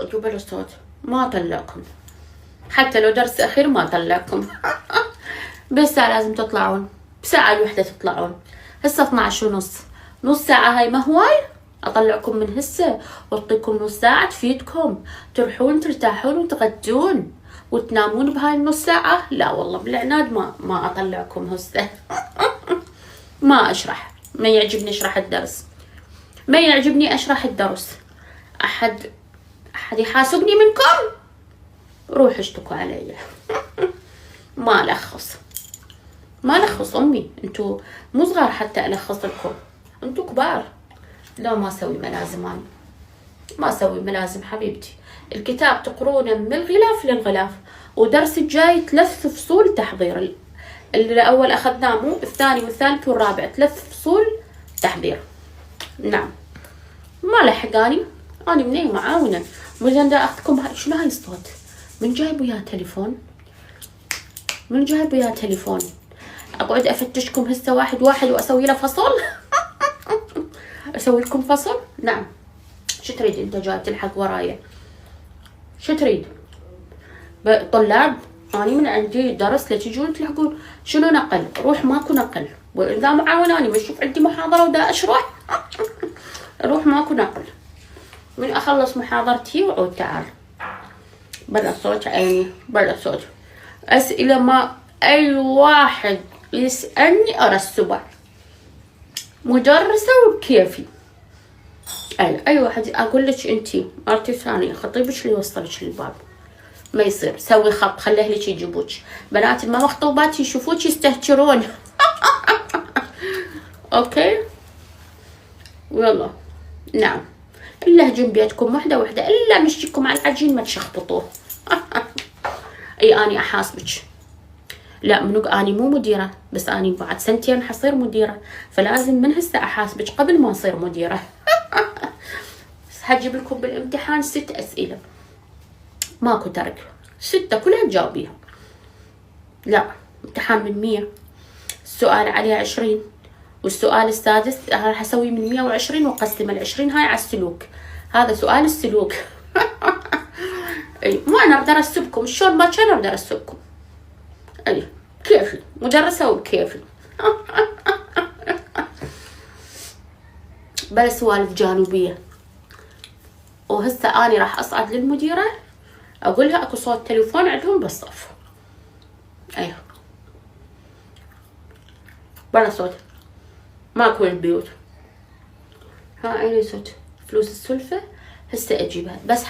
جيبوا له صوت. ما طلعكم حتى لو درس اخير، ما طلعكم. بالساعة لازم تطلعون، بساعة الوحدة تطلعون. هسه 12:30، نص ساعة هاي ما هواي؟ اطلعكم من هسه واعطيكم نص ساعة تفيدكم، تروحون ترتاحون وتغدون وتنامون بهاي النص ساعة؟ لا والله بالعناد ما اطلعكم هسه. ما اشرح، ما يعجبني اشرح الدرس، ما يعجبني اشرح الدرس. احد يحاسبني منكم؟ روح اشتكوا علي. ما الخص امي، انتو مو صغار حتى الخص لكم، انتو كبار. لا ما اسوي ملازم، انا ما اسوي ملازم حبيبتي. الكتاب تقرونه من الغلاف للغلاف، ودرس الجاي 3 فصول تحضير. الاول اخذناه، مو الثاني والثالث والرابع، 3 فصول تحضير. نعم ما لحقاني، انا مني معاونه. مجان دا اخذكم شنو هاي الصوت؟ من جايب وياه تليفون؟ من جايب وياه تليفون؟ اقعد افتشكم هسه واحد واحد واسوي له فصل؟ اسوي لكم فصل؟ نعم. شو تريد انت جاي تلحق ورايا؟ شو تريد؟ طلاب اني من عندي درس لتجون تلحقون. شنو نقل؟ روح ماكو نقل. واذا معاونه اني بشوف عندي محاضره ودا اشرح. روح ماكو نقل. من اخلص محاضرتي وعود تعال. بلا صوت عيني، بلا صوت. اسئله ما اي واحد يسالني ارسبه، مدرسه وبكيفي. اي واحد اقول لك انتي مرتي ثانيه خطيبك اللي يوصلك للباب، ما يصير. سوي خط، خلي اهلك يجيبوك. بنات ما مخطوبات يشوفوك يستهترون. اوكي والله. نعم اللهجين بيتكم وحده وحده، الا مشيكم على العجين ما تشخبطوه. اي اني احاسبك. لا منو اني مو مديره، بس اني بعد 2 سنين حصير مديره، فلازم من هسه احاسبك قبل ما اصير مديره. هجيب لكم بالامتحان 6 اسئله، ماكو ترك، 6 كلها تجاوبيها. لا امتحان من 100، السؤال عليه 20، والسؤال السادس راح اسوي من 120 واقسم ال20 هاي على السلوك. هذا سؤال السلوك. اي ما انا اقدر ارسبكم، شلون ما كان اقدر ارسبكم. اي كيفي مدرسه وبكيفي. بلا سوالف جانبيه. وهسه اني راح اصعد للمديره اقولها اكو صوت تليفون عندهم بالصف. ايوه بلا صوت، ماكو البيوت. ها عيني صوت فلوس السلفه هسه اجيبها بس